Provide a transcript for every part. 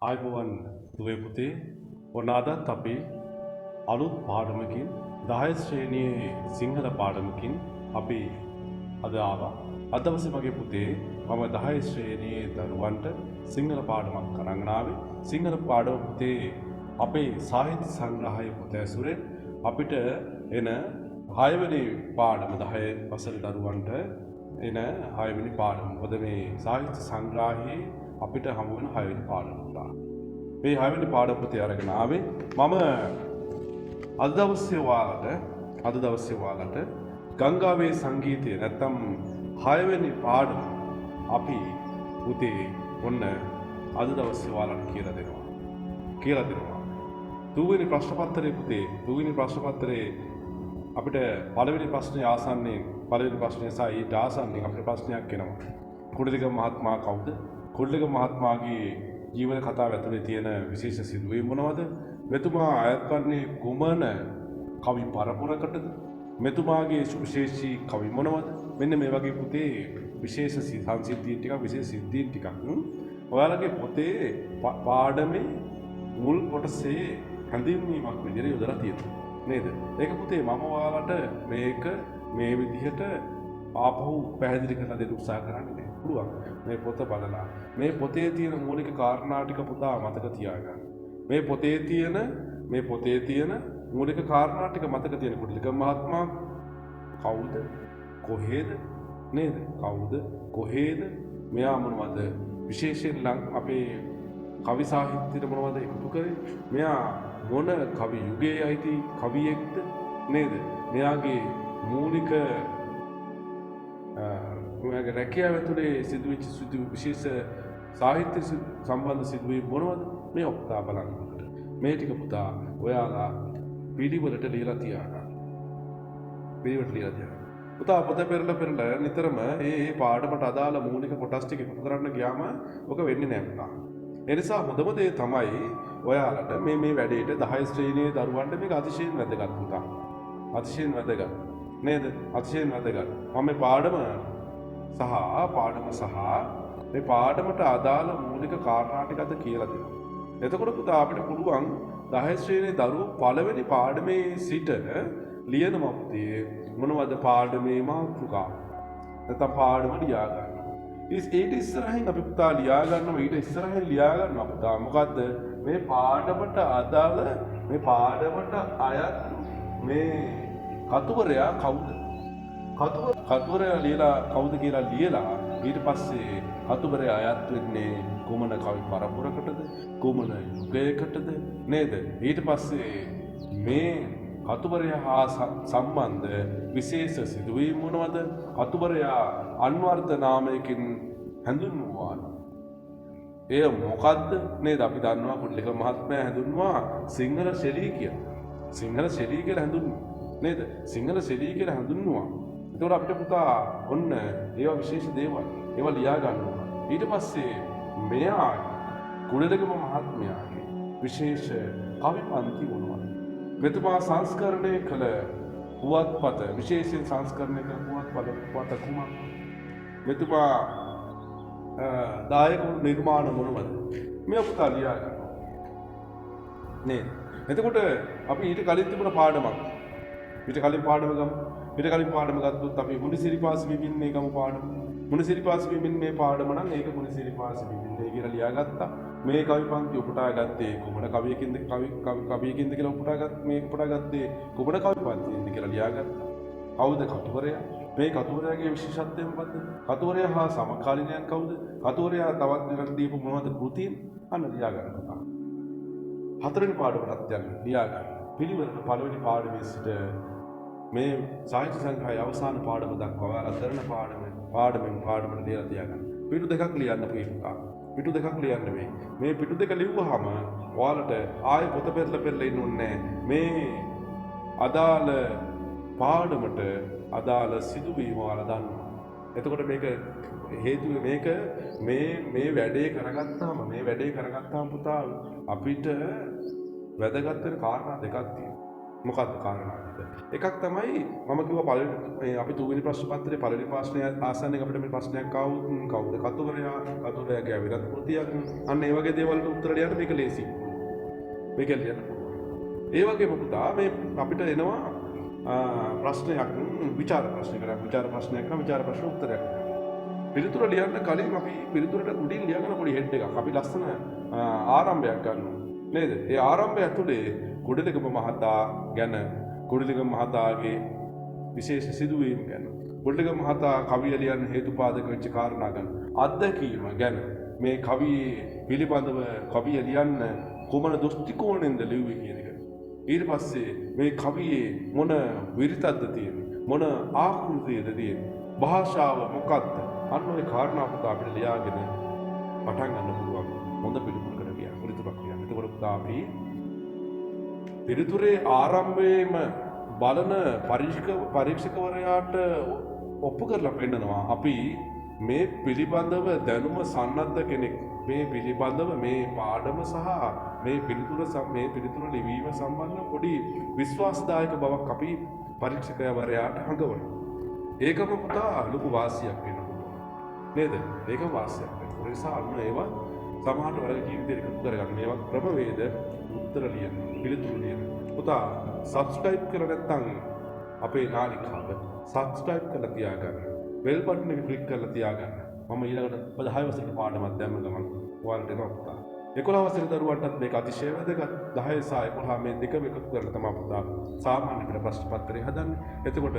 ආයුබෝවන් දුවේ පුතේ ඔන්න අදත් අපි අලුත් පාඩමකින් 10 ශ්‍රේණියේ සිංහල පාඩමකින් අපි අද ආවා. අද දවසේ මගේ පුතේ මම 10 ශ්‍රේණියේ දරුවන්ට සිංහල පාඩමක් අරන් ආවේ. සිංහල පාඩම පුතේ අපේ සාහිත්‍ය සංග්‍රහය පොත ඇසුරෙන් අපිට එන 6 වෙනි පාඩම 10 වසර දරුවන්ට එන 6 වෙනි පාඩම. මොකද මේ සාහිත්‍ය සංග්‍රහයේ අපිට හමු වෙන 6 වෙනි පාඩම පුතා. මේ 6 වෙනි පාඩම පුතේ අරගෙන ආවේ මම අද දවසේ ඔයාලට ගංගාවේ සංගීතය නැත්තම් 6 වෙනි පාඩම අපි පුතේ ඔන්න අද දවසේ ඔයාලට කියලා දෙනවා. තුන්වෙනි ප්‍රශ්න පත්‍රයේ පුතේ තුන්වෙනි ප්‍රශ්න පත්‍රයේ අපිට පළවෙනි ප්‍රශ්නේ ආසන්නයෙන් පළවෙනි ප්‍රශ්නය සහ ඊට ආසන්නයෙන් අපිට ප්‍රශ්නයක් එනවා. කුඩලික මහත්මයා කවුද? කුඩලික මහත්මයාගේ ජීවන කතාව ඇතුලේ තියෙන විශේෂ සිදුවීම් මොනවද? මෙතුමා අයත් වන්නේ කුමන කවි පරපුරකටද? මෙතුමාගේ සුවිශේෂී කවි මොනවද? මෙන්න මේ වගේ පුතේ විශේෂ සංසිද්ධීන් ටිකක් විශේෂ සිද්ධීන් ටිකක් ඔයාලගේ පොතේ පාඩමේ මුල් කොටසේ හැඳින්වීමක් විදිහට යොදලා තියෙනවා. නේද? ඒක පුතේ මම ඔයාලට මේක මේ විදිහට ආපහු පැහැදිලි කරලා දෙන්න උත්සාහ කරන්නේ පුළුවන්. මේ පොත බලලා මේ පොතේ තියෙන මූලික කාරණා ටික පුතා මතක තියාගන්න. මේ පොතේ තියෙන මූලික කාරණා ටික මතක තියෙන කුඩලික මහත්මයා කවුද? කොහේද? නේද? කවුද? කොහේද? මෙයා මොනවද? විශේෂයෙන් අපේ කවි සාහිත්‍යයට මොනවද එකතු කරේ? මෙයා මොන කවි යුගයේ අයිති කවියෙක්ද? නේද? මෙයාගේ මූලික ඔයාගේ රැකියාව ඇතුලේ සිදුවෙච්ච විශේෂ සාහිත්‍ය සම්බන්ධ සිදුවීම් මොනවද? මේ ඔක්කොම බලන්නකොට මේ ටික පුතා ඔයාලා පිළිවෙලට ලියලා තියාගන්න. පුතා පොත පෙරලා නිතරම මේ පාඩමට අදාළ මූලික කොටස් ටික එකතු කරන්න ගියාම ඔක වෙන්නේ නැහැ පුතා. ඒ නිසා හොඳම දේ තමයි ඔයාලට මේ වැඩේට 10 ශ්‍රේණියේ දරුවන්ට මේක අතිශයින් වැදගත් පුතා. අතිශයින් වැදගත්. නේද? අතිශයින් වැදගත්. මම මේ පාඩම සහ මේ පාඩමට අදාළ මූලික කාරණා ටික අද කියලා දෙනවා. එතකොට පුතා අපිට පුළුවන් 10 ශ්‍රේණියේ දරුවෝ පළවෙනි පාඩමේ සිට ලියන මොකදේ මොනවද පාඩමේ මාතෘකාව. නැත්නම් පාඩම ලියා ගන්නවා. ඊට ඉස්සරහින් අපි පුතා ලියා ගන්නවා පුතා මොකද්ද මේ පාඩමට අදාළ මේ පාඩමට අයත් මේ කතුවරයා කවුද? කතුවරයා ලියලා කවුද කියලා ලියලා ඊට පස්සේ කතුවරයා අයත් වෙන්නේ කුමන කවි පරපුරකටද? කුමන යුගයකටද? නේද? ඊට පස්සේ මේ කතුවරයා හා සම්බන්ධ විශේෂ සිදුවීම් මොනවද? කතුවරයා අන්වර්ථ නාමයකින් හැඳින්වුවා. එය මොකද්ද? නේද? අපි දන්නවා කුඩලික මහත්මයා හැඳින්වුවා සිංහල ශෛලිය කියලා. සිංහල ශෛලිය කියලා හැඳින්වුවා. නේද? සිංහල ශෛලිය කියලා හඳුන්වනවා. ඒතකොට අපිට පුතා ඔන්න ඒවා විශේෂ දේවල් ඒවා ලියා ගන්නවා. ඊට පස්සේ මෙයා කුඩලික මහත්මයාගේ විශේෂ කවි පන්ති මොනවද? මෙතුමා සංස්කරණය කළ පුවත්පත විශේෂයෙන් සංස්කරණය කළ පුවත්පත කුමක්ද? මෙතුමා දායක නිර්මාණ මොනවද? මේ පුතා ලියා ගන්නවා. නේද? එතකොට අපි ඊට කලින් තිබුණ පාඩමක් ඊට කලින් පාඩම ගත්තොත් අපි මුනිසිරිපාසි විමින්නේ ගම පාඩම. මුනිසිරිපාසි විමින්නේ පාඩම නම් ඒක මුනිසිරිපාසි විමින්නේ කියලා ලියාගත්තා. මේ කවි පන්ති උපුටා ගත්තේ කුමන කවියකින්ද කියලා උපුටා ගත්තේ කුමන කවි පන්තියෙන්ද කියලා ලියාගත්තා. කවුද කතුවරයා? මේ කතුවරයාගේ විශේෂත්වය මොකද්ද? කතුවරයා හා සමකාලීනයන් කවුද? කතුවරයා තවත් දෙකට දීපු මොනවද කෘතීන්? අන්න ලියා ගන්නවා. හතරවෙනි පාඩමටත් යන්න ලියා ගන්න. පිළිවෙලට පළවෙනි පාඩමේ සිට මේ සාහිත්‍ය සංග්‍රහයේ අවසාන පාඩම දක්වා ඔයාලා කරන පාඩමෙන් ලියලා තියාගන්න. පිටු දෙකක් ලියන්න පුතා. පිටු දෙකක් ලියන්න මේ පිටු දෙක ලිව්වහම ඔයාලට ආයෙ පොත පෙරලා ඉන්න ඕනේ මේ අදාළ පාඩමට අදාළ සිදුවීම ඔයාලා දන්නවා. එතකොට මේක හේතුව මේක මේ වැඩේ කරගත්තාම පුතා අපිට වැදගත් වෙන කාරණා දෙකක් තියෙනවා. මොකක්ද කාරණා ටික? එකක් තමයි මම කිව්වා පළවෙනි අපි තුන්වෙනි ප්‍රශ්න පත්‍රයේ පළවෙනි ප්‍රශ්නය ආසන්නයෙන් අපිට මේ ප්‍රශ්නයක් ආවොත් කවුද කතුවරයා? කතුවරයාගේ අවිරත් කෘතියක්. අන්න ඒ වගේ දේවල් වලට උත්තර ලියන්න මේක ලේසි. මේක ලියන්න පුළුවන්. ඒ වගේම පුතා මේ අපිට එනවා ප්‍රශ්නයක් විචාර ප්‍රශ්නයක් නම් විචාර ප්‍රශ්න උත්තරයක්. පිළිතුර ලියන්න කලින් අපි පිළිතුරට උඩින් ලියන පොඩි හෙඩ් එකක් අපි ලස්සන ආරම්භයක් ගන්නවා. නේද? ඒ ආරම්භය ඇතුලේ කුඩලිගම මහතා ගැන කුඩලිගම මහතාගේ විශේෂ සිදුවීම් ගැන කුඩලිගම මහතා කවිය ලියන්න හේතුපාදක වෙච්ච කාරණා ගැන අත්දැකීම ගැන මේ කවියේ පිළිබඳව කවිය ලියන්න කොමන දෘෂ්ටිකෝණයෙන්ද ලිව්වේ කියන එක. ඊට පස්සේ මේ කවියේ මොන විරිතක්ද තියෙන්නේ? මොන ආකෘතියද තියෙන්නේ? භාෂාව මොකක්ද? අන්න ඔය කාරණා පුතා අපිට ලියාගෙන පටන් ගන්න පුළුවන්. හොඳ පිළිතුරකට ලියන්න. පිළිතුරක් ලියන්න. එතකොට පුතා අපි පිළිතුරේ ආරම්භයේම බලන පරීක්ෂකවරයාට ඔප්පු කරලා පෙන්නනවා අපි මේ පිළිබඳව දැනුම සන්නද්ධ කෙනෙක්. මේ පිළිබඳව මේ පාඩම සහ මේ පිළිතුර ලිවීම සම්බන්ධ පොඩි විශ්වාසදායක බවක් අපි පරීක්ෂකවරයාට හඟවනවා. ඒකම පුතා ලොකු වාසියක් වෙනවා. නේද? ඒක වාසියක් වෙනවා. ඒ නිසා අන්න ඒවා සමහරට ඔයාලගේ ජීවිතේට එකතු කරගන්න මේවා ක්‍රමවේද උත්තර ලියන්න, පිළිතුරු ලියන්න. පුතා subscribe කරලා නැත්නම් අපේ නාලිකාව subscribe කරලා තියාගන්න. bell button එක click කරලා තියාගන්න. මම ඊළඟට 10 වසරේ පාඩමක් දැම්ම ගමන් ඔයාලට එනවා පුතා. 11 වසරේ දරුවන්ටත් මේක අතිශය වැදගත්. 10 සහ 11 මේ දෙකම එකතු කරලා තමයි පුතා සාමාන්‍ය පෙළ ප්‍රශ්න පත්‍රය හදන්නේ. එතකොට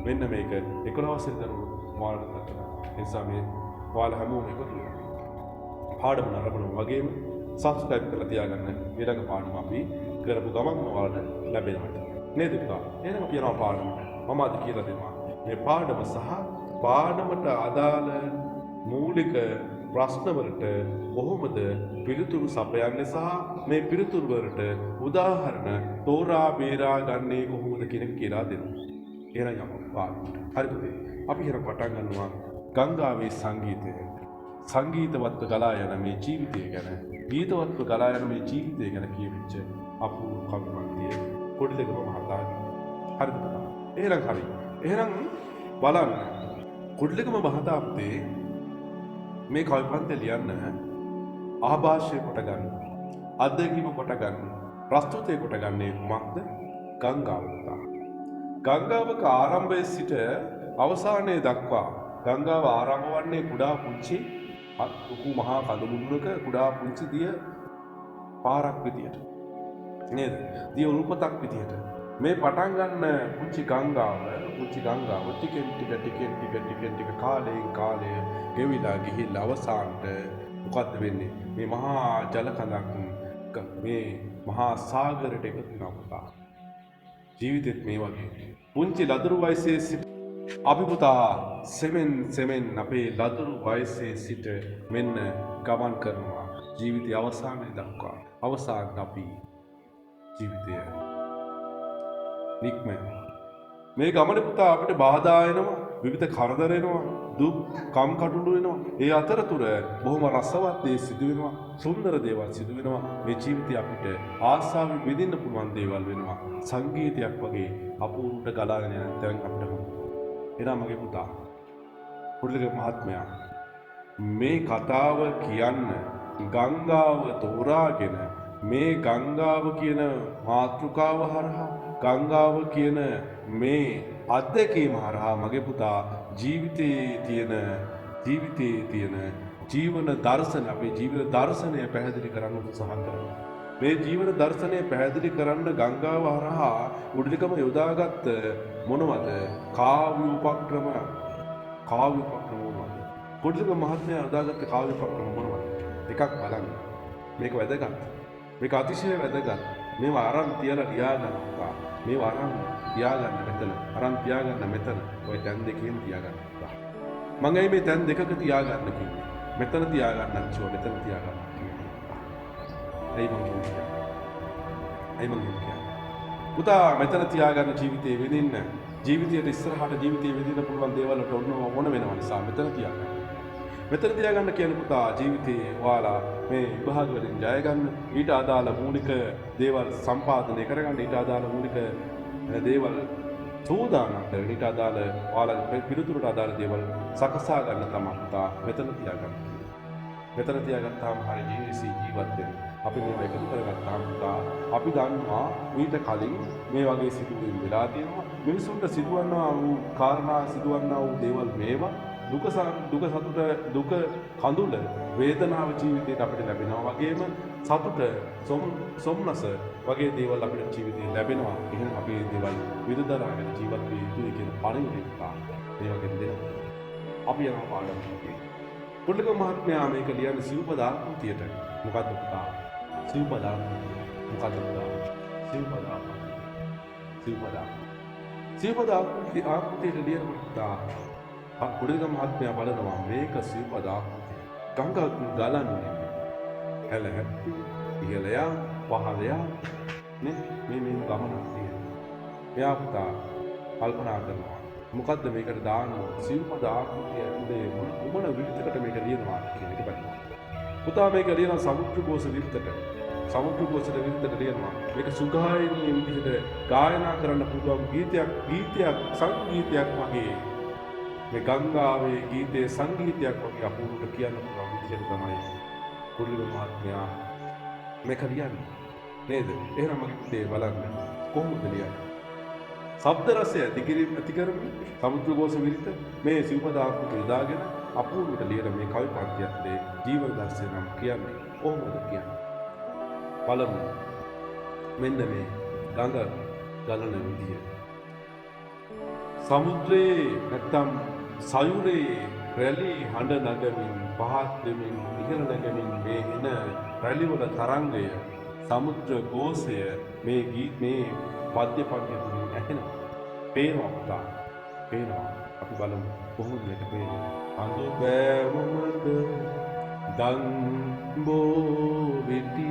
මෙන්න මේක 11 වසරේ දරුවෝ ඔයාලට ගන්නවා. ඒ නිසා මේ ඔයාලා හැමෝම එකතු වෙනවා. පාඩම නරඹනවා වගේම subscribe කරලා තියාගන්න. ඊළඟ පාඩම අපි කරපු ගමන් ඔයාලට ලැබෙනවා. නේද පුතා? එහෙනම් අපි යනවා පාඩමට. මම අද කියලා දෙනවා. මේ පාඩම සහ පාඩමට අදාළ මූලික ප්‍රශ්නවලට කොහොමද පිළිතුරු සපයන්නේ සහ මේ පිළිතුරු වලට උදාහරණ තෝරා බේරා ගන්නේ කොහොමද කියන එක කියලා දෙනවා. එහෙනම් යමු පාඩමට. හරිද? අපි හිර පටන් ගන්නවා ගංගාවේ සංගීතය. සංගීතවත්ව ගලා යන මේ ජීවිතය ගැන, ගීතවත්ව ගලා යන මේ ජීවිතය ගැන කියවිච්ච අපූර්ව කවිපන්තිය කුඩලිගම මහතාගේ. හරිද? එහෙනම් හරි. එහෙනම් බලන්න කුඩලිගම මහතා අපේ මේ කවිපන්තිය ලියන්න ආభాෂය කොට ගන්න, අත්දැකීම කොට ගන්න, ප්‍රස්තුතය කොට ගන්නේ කුමක්ද? ගංගාව. ගංගාවක ආරම්භයේ සිට අවසානයේ දක්වා ගංගාව ආරම්භ වන්නේ කුඩා පුංචි ලොකු මහා කඳුමුදුනක කුඩා පුංචි දිය පාරක් විදියට. නේද? දිය උල්පතක් විදියට. මේ පටන් ගන්න පුංචි ගංගාව ටිකෙන් ටික කාලයෙන් කාලය ගෙවිලා ගිහිල්ලා අවසානට මොකද්ද වෙන්නේ? මේ මහා ජල කඳක් මේ මහා සාගරයට එකතු වෙනවා පුතා. ජීවිතෙත් මේ වගේ. පුංචි ලදරු වයසේ සිට අපි පුතා සෙමෙන් අපේ ලදරු වයසේ සිට මෙන්න ගමන් කරනවා ජීවිතය අවසානයේ දක්වා. අවසානට අපි ජීවිතය නික්ම මේ ගමනේ පුතා අපිට බාධා එනවා, විවිධ කරදර එනවා, දුක් කම්කටොළු එනවා. ඒ අතරතුර බොහොම රසවත් දේ සිදු වෙනවා, සුන්දර දේවල් සිදු වෙනවා. මේ ජීවිතය අපිට ආසාවෙන් විඳින්න පුළුවන් දේවල් වෙනවා. සංගීතයක් වගේ අපූර්වට ගලාගෙන යන තැන් අපිට හම්බෙනවා. එනම් මගේ පුතා කුඩලිගම මහත්මයා මේ කතාව කියන්න ගංගාව තෝරාගෙන මේ ගංගාව කියන මාතෘකාව හරහා ගංගාව කියන මේ අත්දැකීම හරහා මගේ පුතා ජීවිතයේ තියෙන ජීවන දර්ශන අපේ ජීවන දර්ශනය පැහැදිලි කරන්න උත්සාහ කරනවා. මේ ජීවන දර්ශනය පැහැදිලි කරන්න ගංගාව හරහා කුඩලිගම යොදාගත් මොනවද? කාව්‍ය උපක්‍රම මොනවද? කුඩලිගම මහත්මයා යොදාගත්ත කාව්‍ය උපක්‍රම මොනවද? එකක් බලන්න. මේක වැදගත්. මේක අතිශය වැදගත්. මේවා අරන් තියලා ලියාගන්න පුතා. මේවා අරන් තියාගන්න මෙතන. අරන් තියාගන්න මෙතන. ඔය තැන් දෙකේම තියාගන්න පුතා. මම මේ තැන් දෙකක තියාගන්න කිව්වේ. මෙතන තියාගන්න නැචෝ මෙතන තියාගන්න. ඇයි මං කියන්නේ? පුතා මෙතන තියාගන්න ජීවිතේ විඳින්න. ජීවිතයට ඉස්සරහට ජීවිතේ විඳින්න පුළුවන් දේවල් වලට ඕන වෙනවා නිසා මෙතන තියාගන්න. මෙතන තියාගන්න කියන්නේ පුතා ජීවිතේ ඔයාලා මේ විභාග වලින් ජය ගන්න, ඊට අදාළ මූලික දේවල් සම්පාදනය කරගන්න, ඊට අදාළ මූලික දේවල් සූදානම් කරගෙන ඊට අදාළ ඔයාලගේ පිළිතුරට අදාළ දේවල් සකසා ගන්න තමයි පුතා මෙතන තියාගන්න. මෙතන තියාගත්තාම හරිය ජීවත් වෙන්න. අපි මේව එකතු කරගත්තාම පුතා අපි දන්නවා ඊට කලින් මේ වගේ සිදුවීම් වෙලා තියෙනවා. මිනිසුන්ට සිදුවන්නා වූ කාරණා සිදුවන්නා වූ දේවල් මේවා දුක සතුට දුක කඳුල වේදනාව ජීවිතේට අපිට ලැබෙනවා වගේම සතුට සොම්නස වගේ දේවල් අපිට ජීවිතේ ලැබෙනවා. එහෙනම් අපි මේ දේවල් විදදරාගෙන ජීවත් වෙ යුතුයි කියන පණිවිඩය පුතා ඒ වගේ දෙයක්. අපි යනවා පාඩමට. පොඩ්ඩක මහත්මයා මේක ලියන්නේ සිව්පදාකෘතියට. මොකද්ද පුතා? සිව්පදාකෘතිය. මොකද්ද පුතා? සිව්පදාකෘතිය ආකෘතියට ලියනකොට පුතා පොඩ්ඩක මහත්මයා බලනවා මේක සිව්පදාකෘතිය. ගංගා ගලන්නේ. හැල හැප්පි ඉහළයා පහළයා නේ මේ ගමනක් තියෙනවා. එයා පුතා කල්පනා කරනවා මොකද්ද මේකට දාන්න සිව්පද ආකෘතිය ඇතුලේ මොන විදිහකට මේක ලියනවා කියන එක බලන්න. පුතා මේක ලියන සමුද්‍රഘോഷ විදිහට. සමුද්‍රഘോഷ විදිහට ලියනවා. මේක සුගායනීය විදිහට ගායනා කරන්න පුළුවන් ගීතයක් සංගීතයක් වගේ. මේ ගංගාවේ ගීතයේ සංගීතයක් වගේ අපූර්වට කියන්න පුළුවන් විදිහට තමයි කුරුළු මහත්මයා මේක ලියන්නේ. නේද? එහෙනම් මගේ පුතේ බලන්න කොහොමද ලියන්නේ? ශබ්ද රසය ඇති කරමින් සමුද්‍රഘോഷ විරිත මේ සිව්පද ආකෘතිය දාගෙන අපූර්වට ලියන මේ කවි පන්තියත් ජීවන දර්ශනය නම් කියන්නේ කොහොමද කියන්නේ? බලමු. මෙන්න මේ ගඟ ගලන විදිය. සමුද්‍රයේ නැත්තම් සයුරේ රැලි හඬ නගමින් පහත් වෙමින් ඉහළ නැගෙමින් මේ එන රැලිවල තරංගය සමුද්‍ර ഘോഷය මේ පද්‍ය පන්තිය තුලින් ඇහෙනවා. පේනවා පුතා. පේනවා. අපි බලමු කොහොමද මේක පේන්නේ. අඳු බෑවුමද දන් බෝ වෙටි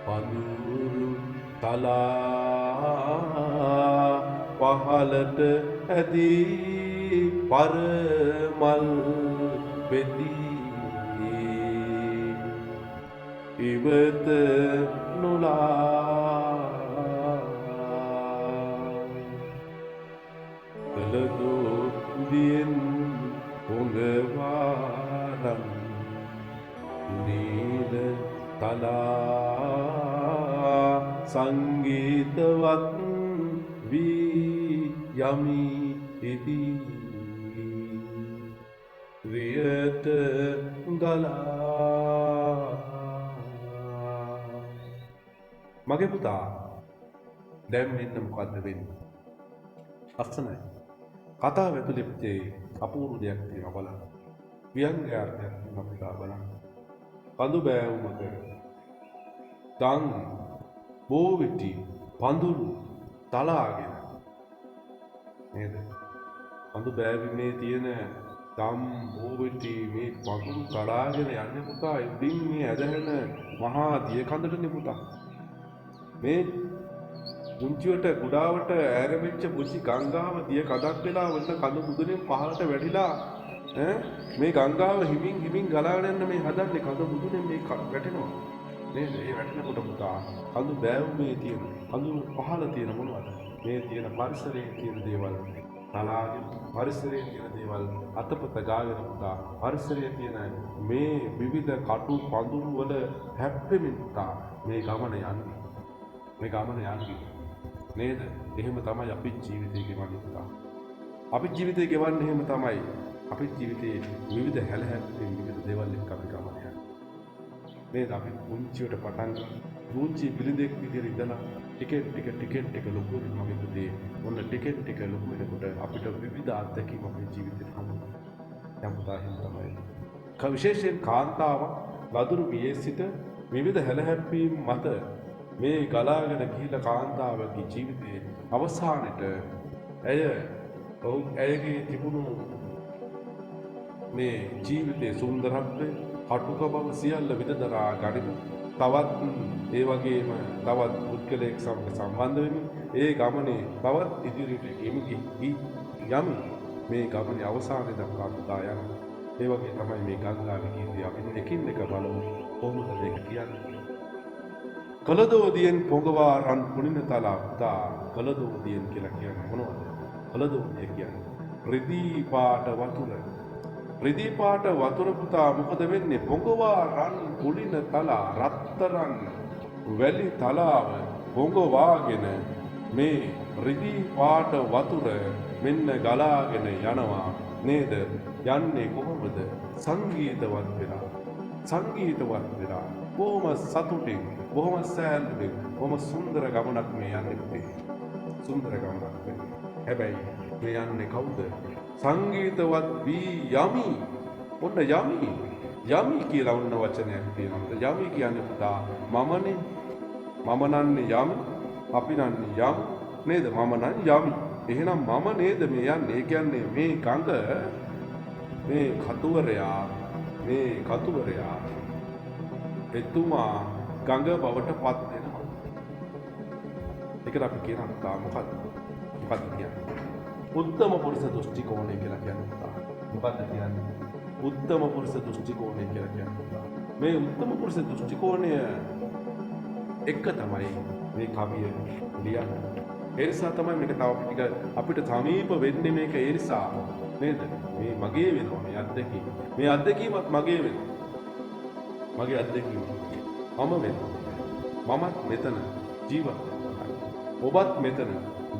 පඳුරු තලා පහලට ඇදී පරමල් වෙති ඉවත නොලා කළදෝ දියෙන් පොඟවාරම් නීල තලා සංගීතවත් වී යමි ඉදී රියට ගලා. මගේ පුතා දැන් මෙන්න මොකද්ද වෙන්නේ? ලස්සනයි. කතාව ඇතුලේ පුතේ අපූර්ව දෙයක් තියෙනවා බලන්න. ව්‍යංගයාර්ථයක් තියෙනවා පුතා බලන්න. කඳු බෑවුමක දන් බෝවිටි පඳුරු තලාගෙන නේද? කඳු බෑවීමේ තියෙන දම් බෝවිටි මේ පඳුරු තලාගෙන යන්නේ පුතා ඉතින් මේ ඇදහෙන මහා දිය කඳටනේ පුතා. මේ පුංචිවට කුඩාවට ඈරෙච්ච පුංචි ගංගාව දිය කඩක් වෙලා වන්න කඳු මුදුනේ පහළට වැටිලා මේ ගංගාව හිමින් ගලාගෙන යන මේ හදන්නේ කඳු මුදුනේ මේ වැටෙනවා නේද? ඒ වැටෙනකොට පුතා කඳු බෑවුමේ තියෙන කඳු පහළ තියෙන මොනවද? මේ තියෙන පරිසරයේ තියෙන දේවල් තලාගෙන පරිසරයේ තියෙන දේවල් අතපත ගාගෙන පුතා පරිසරයේ තියෙන මේ විවිධ කටු පඳුරු වල හැප්පෙමින් පුතා මේ ගමන යන්නේ. මේ ගමන යන්නේ නේද? එහෙම තමයි අපි ජීවිතේ ගෙවන්නේ පුතා. අපි ජීවිතේ ගෙවන්නේ එහෙම තමයි. අපි ජීවිතේ විවිධ හැලහැප්පීම් විවිධ දේවල් එක්ක අපි ගමන යනවා. නේද? අපි පුංචියට පටන් පුංචි බිරිඳෙක් විදිහට ඉඳලා ටිකෙන් ටික ලොකු වෙනවා මගේ පුතේ. ඔන්න ටිකෙන් ටික ලොකු වෙනකොට අපිට විවිධ අත්දැකීම් අපේ ජීවිතේට හම්බෙනවා. යම් පුතා එහෙම තමයි. විශේෂයෙන් කාන්තාවක් වදුරු වියේ සිට විවිධ හැලහැප්පීම් මත මේ ගලාගෙන ගිහිලා කාන්තාවගේ ජීවිතයේ අවසානයේ ඇයගේ තිබුණු මේ ජීවිතයේ සුන්දරත්වය කටුක බව සියල්ල විදදරා ගනිමු. තවත් ඒ වගේම තවත් පුද්ගලයෙක් සමග සම්බන්ධ වෙමින් ඒ ගමනේ තවත් ඉදිරියට යමි මේ ගමනේ අවසානයේ දක්වා පුතා යනවා. ඒ වගේ තමයි මේ ගංගාවේ ගීතය අපි එකින් එක බලමු කොහොමද මේක කියන්නේ. කලදෝදියෙන් පොඟවා රන් පුනින තලා පුතා කලදෝදියෙන් කියලා කියන්නේ මොනවද? කලදෝදිය කියන්නේ රිදී පාට වතුර. රිදී පාට වතුර පුතා මොකද වෙන්නේ? පොඟවා රන් පුනින තලා රත්තරන් වැලි තලාව පොඟවාගෙන මේ රිදී පාට වතුර මෙන්න ගලාගෙන යනවා නේද? යන්නේ කොහොමද? සංගීතවත් වෙලා. සංගීතවත් වෙලා. බොහොම සතුටින්, බොහොම සෑල්ලුවෙන්, බොහොම සුන්දර ගමනක් මේ යන්නේ පුතේ. සුන්දර ගමනක් වෙන්නේ. හැබැයි මේ යන්නේ කවුද? සංගීතවත් වී යමි. ඔන්න යමි. යමි කියලා ඔන්න වචනයක් තියෙනවා. යමි කියන්නේ පුතා මමනේ. මම නන්නේ යමි. අපි නන්නේ යමි. නේද? මම නම් යමි. එහෙනම් මම නේද මේ යන්නේ? ඒ කියන්නේ මේ ගඟ මේ කතුවරයා එතුමා ගඟ බවට පත් වෙනවා. ඒකට අපි කියනවා පුතා මොකක්ද? මොකක්ද කියන්නේ? උත්තම පුරුෂ දෘෂ්ටි කෝණය කියලා කියන්නේ පුතා. මොකක්ද කියන්නේ? උත්තම පුරුෂ දෘෂ්ටි කෝණය කියලා කියන්නේ පුතා. මේ උත්තම පුරුෂ දෘෂ්ටි කෝණය එක තමයි මේ කවිය ලියන්නේ. ඒ නිසා තමයි මේක තව ටික අපිට සමීප වෙන්නේ මේක ඒ නිසා නේද? මේ මගේ වෙනවා මේ අත්දැකීම. මේ අත්දැකීමත් මගේ වෙනවා. මගේ අත්දැකීම මම වෙනවා. මමත් මෙතන ජීවත් වෙනවා. ඔබත් මෙතන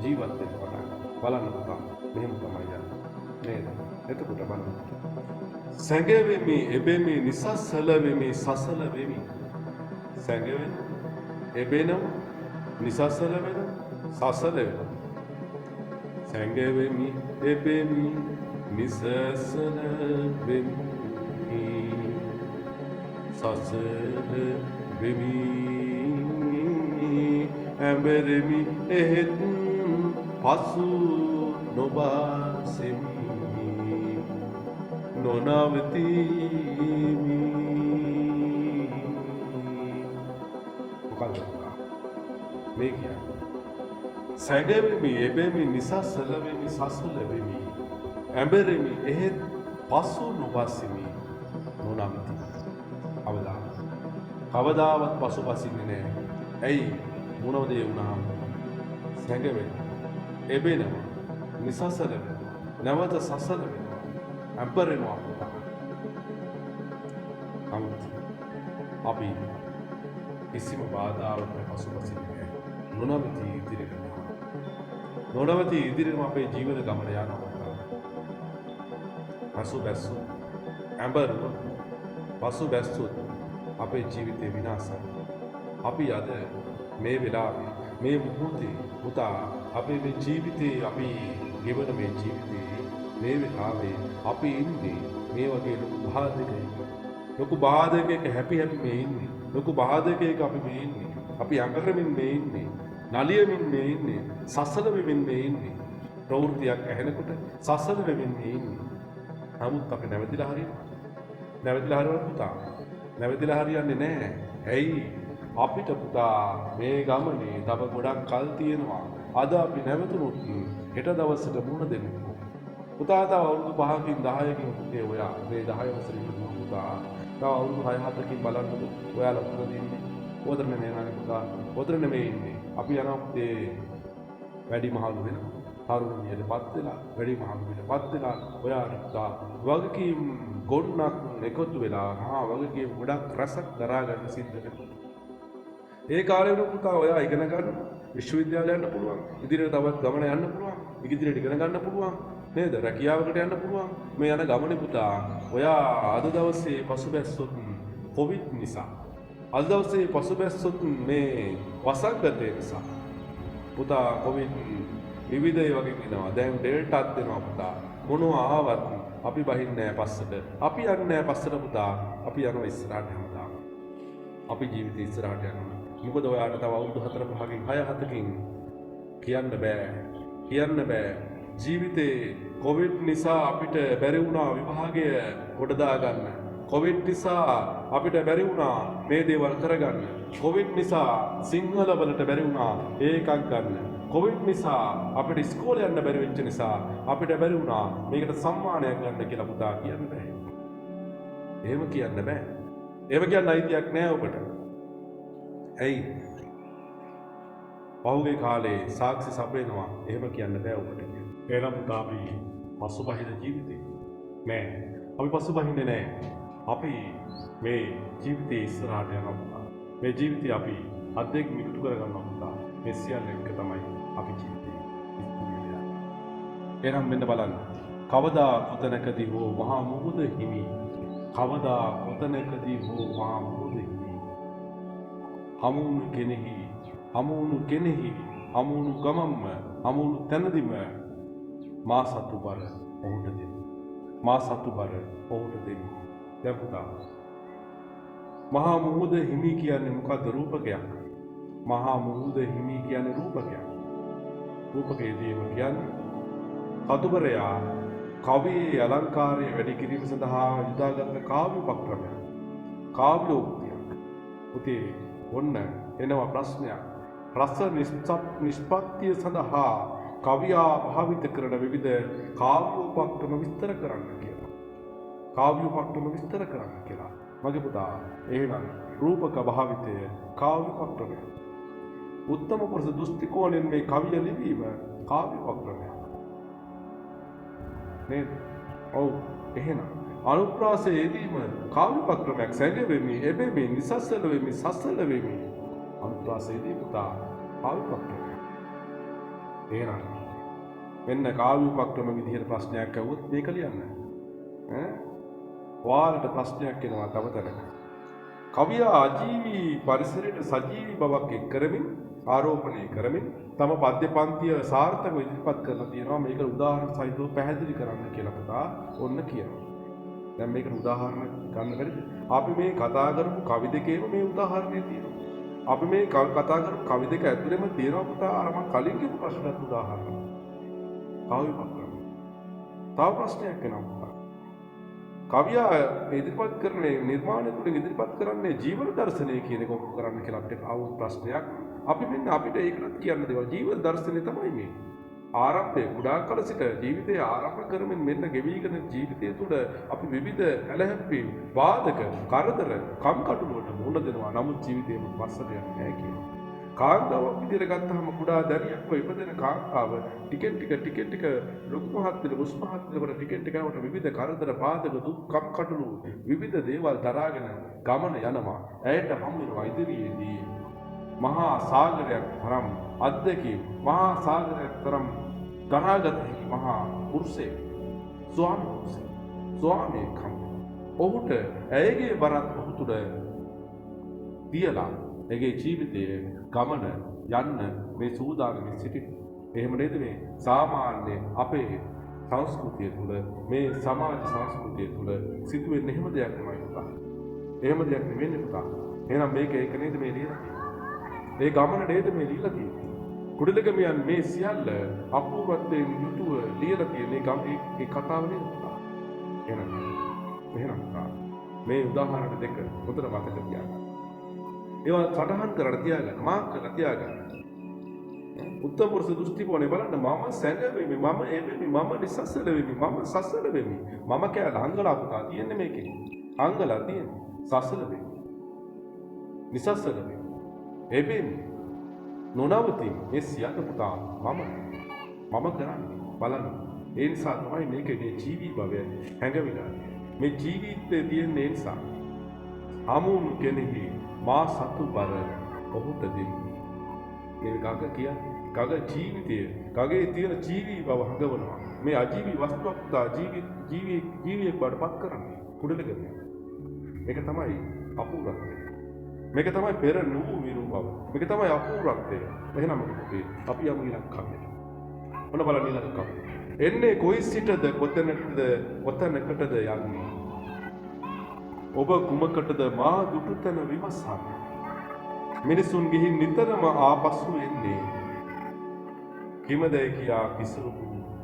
ජීවත් වෙනවා. බලන්න පුතා. මෙහෙම තමයි යන්නේ. නේද? එතකොට බලන්න. සැඟෙවෙමි, එබෙමි, නිසසල වෙමි, සසල වෙමි. සැඟෙවෙමි, එබෙනම, නිසසල වෙන, සසල වෙන. සැඟෙවෙමි, එබෙමි, නිසසල වෙමි. සසල වෙමි ඇඹරෙමි එහෙත් පසු නොබාසෙමි නොනවතිමි. මොකක්ද මේ කියන්නේ? සැඟෙමි එබෙමි නිසසල වෙමි සසල වෙමි ඇඹරෙමි එහෙත් පසු නොබාසෙමි නොනවතිමි. කවදාවත් පසුපසින්නේ නැහැ. ඇයි? මොනවද ඒ වුණාම? සැඟවෙනවා, එබෙනවා, නිසසල වෙනවා, නැවත සසල වෙනවා, ඇඹරෙනවා. අපි කිසිම බාධාවකට පසුපසින්නේ නැහැ. නොනවති ඉදිරියට යනවා. නොනවති ඉදිරියම අපේ ජීවිත ගමන යනවා. පසුබැස්සු ඇඹරුව පසුබැස්සුත් අපේ ජීවිතේ විනාශයි. අපි අද මේ වෙලාවේ මේ මොහොතේ පුතා අපේ මේ ජීවිතේ අපි ගෙවන මේ ජීවිතේ මේ වෙලාවේ අපි ඉන්නේ මේ වගේ ලොකු බාධකයක හැපි මේ ඉන්නේ. ලොකු බාධකයක අපි මේ ඉන්නේ. අපි අඟරමින් මේ ඉන්නේ. නලියමින් මේ ඉන්නේ. සසල වෙමින් මේ ඉන්නේ. ප්‍රවෘත්තියක් ඇහෙනකොට සසල වෙමින් මේ ඉන්නේ. නමුත් අපි නැවතිලා හරියනවා. නැවතිලා හරියනවා පුතා. නැවතිලා හරියන්නේ නැහැ. ඇයි? අපිට පුතා මේ ගමනේ තව ගොඩක් කල් තියෙනවා. අද අපි නැවතුනොත් හෙට දවසට මුහුණ දෙන්න. පුතා තව අවුරුදු 5කින් 10කින් පුතේ ඔයා මේ 10 වසරේ ඉන්න පුතා. තව අවුරුදු 6-7කින් බලන්නකො ඔයාලා උත්තර දෙන්නේ. උතර නෙමෙයි නේද පුතා? උතර නෙමෙයි ඉන්නේ. අපි යනවා පුතේ වැඩි මහලු වෙනවා. තරුණ වියටපත් වෙලා වැඩි මහලු වියටපත් වෙලා ඔයාට පුතා වගකීම් ගොන්නක් එකතු වෙලා වගකීම් ගොඩක් රසක් දරා ගන්න සිද්ධ වෙනවා. ඒ කාලේ වෙන පුතා ඔයා ඉගෙන ගන්න විශ්වවිද්‍යාලය යන්න පුළුවන්. ඉදිරියට තවත් ගමන යන්න පුළුවන්. ඉදිරියට ඉගෙන ගන්න පුළුවන්. නේද? රැකියාවකට යන්න පුළුවන්. මේ යන ගමනේ පුතා ඔයා අද දවසේ පසුබැස්සොත් කොවිඩ් නිසා අද දවසේ පසුබැස්සොත් මේ වසංගතය නිසා පුතා කොවිඩ් විවිධ ඒ වගේ වෙනවා. දැන් ඩෙල්ටාත් දෙනවා පුතා. මොනවා ආවත් අපි බහින්නේ නැහැ පස්සට. අපි යන්නේ නැහැ පස්සට පුතා. අපි යනවා ඉස්සරහට හැමදාම. අපි ජීවිතේ ඉස්සරහට යනවා. මොකද ඔයාලට තව අවුරුදු 4-5කින් 6-7කින් කියන්න බෑ. ජීවිතේ කොවිඩ් නිසා අපිට බැරි වුණා විභාගය ගොඩ දාගන්න. කොවිඩ් නිසා අපිට බැරි වුණා මේ දේවල් කරගන්න. කොවිඩ් නිසා සිංහල වලට බැරි වුණා ඒකක් ගන්න. කොවිඩ් නිසා අපිට ඉස්කෝලේ යන්න බැරි වෙච්ච නිසා අපිට බැරි වුණා මේකට සම්මානයක් ගන්න කියලා පුතා කියන්න බෑ. එහෙම කියන්න බෑ. එහෙම කියන්න අයිතියක් නෑ ඔබට. ඇයි? පහුගිය කාලේ සාක්ෂි සපයනවා එහෙම කියන්න බෑ ඔබට කියලා. එහෙනම් පුතා අපි පසුබහින ජීවිතේ නෑ. අපි පසුබහින්නේ නෑ. අපි මේ ජීවිතේ ඉස්සරහට යනවා පුතා. මේ ජීවිතේ අපි අද්දෙක් මිටු කරගන්නවා පුතා. මේ සියල්ල එක තමයි අපි ජීවිතේ ඉස්සරහට යන්නේ. එහෙනම් මෙන්න බලන්න. කවදා කොතනකදී හෝ මහා මුහුද හිමි. කවදා කොතනකදී හෝ මහා මුහුද හිමි. හමුණු කෙනෙහි හමුණු කෙනෙහි හමුණු ගමම්ම හමුණු තැනදිම මා සතු බර ඔහුට දෙමි. මා සතු බර ඔහුට දෙමි. දැන් පුතා මහා මුහුද හිමි කියන්නේ මොකද්ද? රූපකයක්. මහා මුහුද හිමි කියන්නේ රූපකයක්. රූපකයේදීම කියන්නේ කතුබරයා කවියේ අලංකාරය වැඩි කිරීම සඳහා යොදාගන්න කාව්‍ය උපක්‍රමයක්. කාව්‍යෝක්තියක්. පුතේ ඔන්න එනවා ප්‍රශ්නයක්. රස නිෂ්පත්තිය සඳහා කවියා භාවිත කරන විවිධ කාව්‍ය උපක්‍රම විස්තර කරන්න කියලා. කාව්‍ය උපක්‍රම විස්තර කරන්න කියලා. මගේ පුතා එහෙනම් රූපක භාවිතය කාව්‍ය උපක්‍රමය. උත්තම පුරුෂ දෘෂ්ටි කෝණයෙන් මේ කවිය ලිවීම කාව්‍ය උපක්‍රමයක්. නේද? ඔව් එහෙනම් අනුප්‍රාසයේදීම කාව්‍ය උපක්‍රමයක් සැඟවෙමි, එබෙමි, නිසස්සල වෙමි, සස්සල වෙමි. අනුප්‍රාසයේදී පුතා කාව්‍ය උපක්‍රමයක්. එහෙනම් මෙන්න කාව්‍ය උපක්‍රම විදිහට ප්‍රශ්නයක් අහුවොත් මේක ලියන්න. ඔයාලට ප්‍රශ්නයක් එනවා තව තැනක. කවියා ආජීවී පරිසරයට සජීවී බවක් එක් කරමින් ආරෝපණය කරමින් තම පද්‍ය පන්තිය සාර්ථකව ඉදිරිපත් කරලා තියෙනවා. මේක උදාහරණ සහිතව පැහැදිලි කරන්න කියලා පුතා ඔන්න කියනවා. දැන් මේකට උදාහරණ ගන්න බැරිද? අපි මේ කතා කරපු කවි දෙකේම මේ උදාහරණය තියෙනවා. අපි මේ කතා කරපු කවි දෙක ඇතුළෙම තියෙනවා පුතා අර මම කලින් කියපු ප්‍රශ්නත් උදාහරණ. කාව්‍ය උපක්‍රම. තව ප්‍රශ්නයක් එනවා පුතා. කවියා ඉදිරිපත් කරන්නේ නිර්මාණය තුළින් ඉදිරිපත් කරන්නේ ජීවන දර්ශනය කියන එක ඔප්පු කරන්න කියලා අපිට ආවොත් ප්‍රශ්නයක්. අපි මෙන්න අපිට ඒකත් කියන්න දේවල් ජීවන දර්ශනය තමයි මේ. ආරම්භයේ කුඩා කල සිට ජීවිතය ආරම්භ කරමින් මෙන්න ගෙවිගෙන ජීවිතය තුළ අපි විවිධ ඇලහැප්පීම්, වාදක, කරදර, කම්කටොළු වලට මුහුණ දෙනවා. නමුත් ජීවිතේම පස්සට යන්නේ නැහැ කියනවා. කාන්තාවක් විදිහට ගත්තාම කුඩා දැරියක්ව ඉපදෙන කාන්තාව ටික ලොකු මහත් වෙන උස් මහත් වෙනකොට ටික යනකොට විවිධ කරදර පාදක දුක් කම්කටොළු විවිධ දේවල් දරාගෙන ගමන යනවා. ඇයට හම් වෙනවා ඉදිරියේදී මහා සාගරයක් තරම් අද්දකී මහා සාගරයක් තරම් දරාගත හැකි මහා පුරුෂයෙක් ස්වාමීයෙක් ඔහුට ඇයගේ බරත් ඔහු තුළ තියලා එගේ ජීවිතයේ ගමන යන්න මේ සූදානමින් සිටින. එහෙම නේද මේ සාමාන්‍ය අපේ සංස්කෘතිය තුළ මේ සමාජ සංස්කෘතිය තුළ සිදුවෙන්නේ එහෙම දෙයක් නෙමෙයි පුතා. එහෙම දෙයක් නෙවෙයි පුතා. එහෙනම් මේක ඒක නේද මේ ලියලා තියෙන්නේ. ඒ ගමන නේද මේ ලියලා තියෙන්නේ. කුඩලගමියන් මේ සියල්ල අපූර්වත්වයෙන් යුතුව ලියලා තියෙන ඒ කතාව නේද පුතා. එහෙනම් පුතා මේ උදාහරණ දෙක හොඳට මතක තියාගන්න. ඒවා සටහන් කරලා තියාගන්න, මාක් කරලා තියාගන්න. උත්තම පුරුෂ දෘෂ්ටි කෝණය බලන්න. මම සැඟවෙමි, මම එවෙමි, මම නිසස්සල වෙමි, මම සස්සල වෙමි. මම කියලා අංගලා පුතා තියෙන්නේ මේකේ. අංගලා තියෙන්නේ. සස්සල වෙමි. නිසස්සල වෙමි. එවෙමි. නොනවතිමි. මේ සියල්ල පුතා මම කරන්නේ. බලන්න. ඒ නිසා තමයි මේකේ මේ ජීවි භවය හැඟවිලා. මේ ජීවිතයේ තියෙන නිසා හමුණු කෙනෙහි මා සතු බර ඔහුට දෙමි. මේ ගග කියන්නේ ගග ජීවිතය ගගේ තියෙන ජීවී බව හඟවනවා. මේ අජීවී වස්තුවක් පුතා ජීවියෙක් බඩපත් කරන්නේ කුඩලගම. මේක තමයි අපූර්වත්වය. මේක තමයි පෙර නූ විරු බව. මේක තමයි අපූර්වත්වය. එහෙනම් අපි යමු ඊළඟ කවියට. මොන බලන්න ඊළඟ කවිය. එන්නේ කොයි සිටද කොතැනකටද යන්නේ. ඔබ කුමකටද මා දුටු තැන විමසන්නේ. මිනිසුන් ගිහින් නිතරම ආපසු එන්නේ. කිමදැයි කියා කිසිරු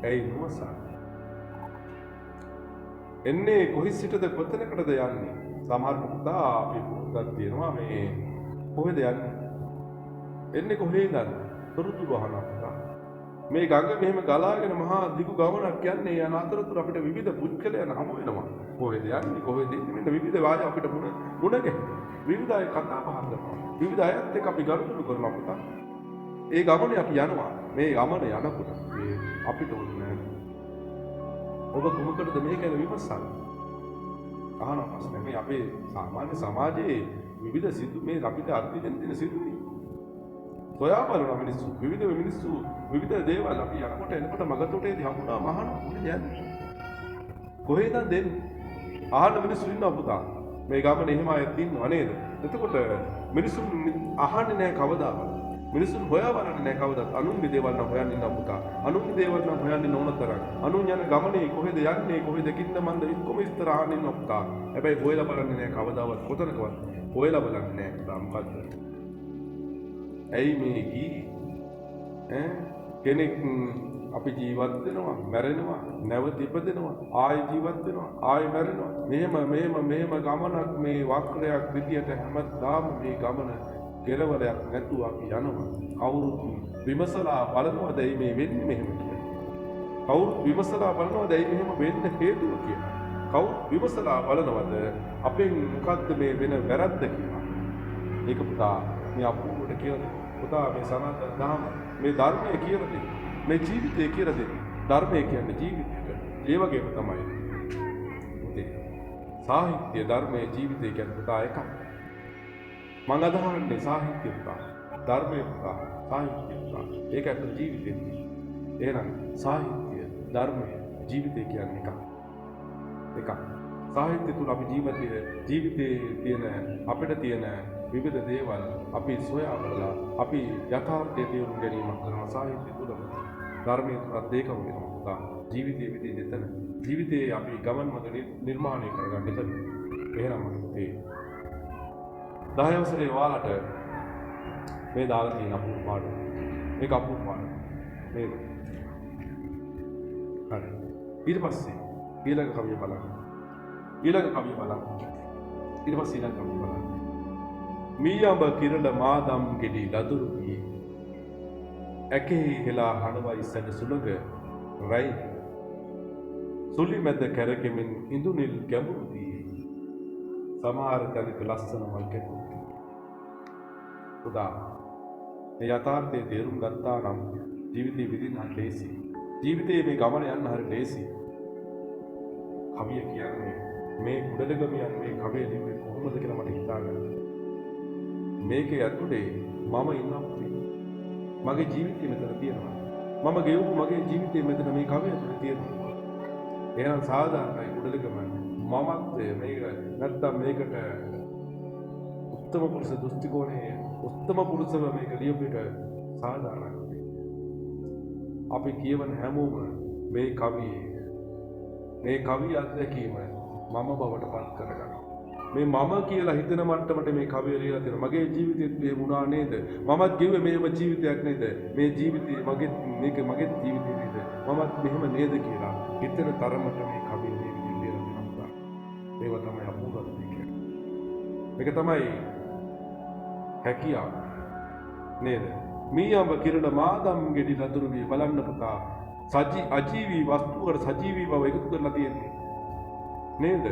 ඇයි නොවසන්නේ. එන්නේ කොහි සිටද කොතැනකටද යන්නේ. සමහර පුතා අපි පුතක් තියෙනවා මේ කොහෙද යන්නේ. එන්නේ කොහේද තොරතුරු අහනවා පුතා. මේ ගඟ මෙහෙම ගලාගෙන මහා දිගු ගමනක් යන්නේ. යන අතරතුර අපිට විවිධ පුද්ගලයන් හමු වෙනවා. කොහෙද යන්නේ කොහෙද ඉන්නේ මෙන්න විවිධ වාද අපිට මුණ ගැහෙනවා. විවිධ අය කතා බහ කරනවා. විවිධ අයත් එක්ක අපි ගනුදෙනු කරනවා පුතා. ඒ ගමනේ අපි යනවා. මේ ගමන යනකොට මේ අපිට ඕනේ ඔබ කොහොමකටද මේක ගැන විමසන්නේ? අහන ප්‍රශ්න මේ අපේ සාමාන්‍ය සමාජයේ විවිධ සිදු මේ අපිට අර්ථ දෙන සිදුවීම්. සොයා බලන මිනිස්සු විවිධ දේවල් අපි යනකොට එනකොට මගතොටේදී හම්බුනාම අහන මොකද යන්නේ? කොහෙද දෙන්නේ? අහන මිනිස්සු ඉන්නවා පුතා. මේ ගමනේ එහෙම අයත් ඉන්නව නේද? එතකොට මිනිස්සු අහන්නේ නැහැ කවදාවත්. මිනිස්සුන් හොයා බලන්නේ නැහැ කවදාවත්. අනුන්ගේ දේවල් නම් හොයන්නේ නැහැ පුතා. අනුන්ගේ දේවල් නම් හොයන්නේ නොවන තරම්. අනුන් යන ගමනේ කොහෙද යන්නේ කොහෙද කින්න මන්ද කොහොම ඉස්තර අහන්නේ නැහැ පුතා. හැබැයි හොයලා බලන්නේ නැහැ කවදාවත් කොතනකවත්. හොයලා බලන්නේ නැහැ පුතා මොකද්ද? ඇයි මේ ගියේ? කෙනෙක් අපි ජීවත් වෙනවා මැරෙනවා නැවත ඉපදෙනවා ආයෙ ජීවත් වෙනවා ආයෙ මැරෙනවා මෙහෙම ගමනක් මේ වක්‍රයක් විදියට හැමදාම මේ ගමන කෙලවරයක් නැතුව අපි යනවා කවුරුත් විමසලා බලනවද මේ වෙන්නේ මෙහෙම කියලා කවුරුත් විමසලා බලනවද මෙහෙම වෙන්න හේතුව කියලා කවුරුත් විමසලා බලනවද අපෙන් මොකද්ද මේ වෙන වැරද්ද කියලා ඒක පුතා මේ අපුවට කියලා පුතා මේ සනාතන දහම මේ ධර්මය කියලා දෙන්නේ මේ ජීවිතය කියලා දෙන්නේ ධර්මය කියන්නේ ජීවිතයට ඒ වගේම තමයි සාහිත්‍ය ධර්මයේ ජීවිතය කියන්නේ පුතා එකක් මම අදහන්නේ සාහිත්‍ය පුතා ධර්මයේ පුතා සාහිත්‍ය පුතා ඒක ඇතුළේ ජීවිතේ එහෙනම් සාහිත්‍ය ධර්මයේ ජීවිතය කියන්නේ එකක් සාහිත්‍ය තුල අපි ජීවිතයේ තියෙන අපිට තියෙන විවිධ දේවල් අපි සොයා බලලා අපි යථාර්ථයේ තේරුම් ගැනීමක් කරනවා සාහිත්‍ය තුලම ධර්මයේ තුලත් ඒකම වෙනවා ජීවිතයේ විදිහට එතන ජීවිතයේ අපි ගමන් මඟ නිර්මාණය කරගන්න එතන එහෙනම් මේ 10 වසරේ ඔයාලට මේ දාලා තියෙන අපූර්ව පාඩම මේක අපූර්ව පාඩම මේ හරි ඊට පස්සේ ඊළඟ කවිය බලන්න ඊට පස්සේ ඊළඟ කවිය බලන්න මීයඹ කිරළ මාදම් ගෙඩි ලදුරු වී ඇකෙහි හෙලා හඬවයි සැඩ සුළඟ රයි සුලි මැද කැරකෙමින් ඉඳුනිල් ගැඹුරු දී සමහර තැනක ලස්සන මල් කැපුණි පුතා මේ යථාර්ථයේ තේරුම් ගත්තා නම් ජීවිතේ විඳින්න ලේසි ජීවිතේ මේ ගමන යන්න හරිය ලේසි කවිය කියන්නේ මේ කුඩලගමියන් මේ කවිය ලිව්වේ කොහොමද කියලා මට හිතාගන්න මේකේ ඇතුලේ මම ඉන්නවා මගේ ජීවිතේ මෙතන තියෙනවා මම ගෙවපු මගේ ජීවිතේ මෙතන මේ කවිය ඇතුලේ තියෙනවා එහෙනම් සාධාරණයි කුඩලගම මමත් මේක නැත්තම් මේකට උත්තම පුරුෂ දෘෂ්ටිකෝණයේ උත්තම පුරුෂව මේක ලියපු එක සාධාරණයි අපි කියවන හැමෝම මේ කවිය අත්දැකීම මම බවට පත් කරගන්න මේ මම කියලා හිතන මට්ටමට මේ කවිය ලියලා තියෙනවා මගේ ජීවිතෙත් මේ වුණා නේද මමත් කිව්වේ මේව ජීවිතයක් නේද මේ ජීවිතේ මගේ ජීවිතේ නේද මමත් මෙහෙම නේද කියලා හිතන තරමට මේ කවිය මේ විදිහට ලියලා තියෙනවා ඒව තමයි අපූර්වත්වය කියන්නේ මේක තමයි හැකියාව නේද මීයඹ කිරණ මාදම් ගෙඩි ලදුරු වී බලන්න පුතා අජීවී වස්තුවකට සජීවී බව එකතු කරලා තියෙන්නේ නේද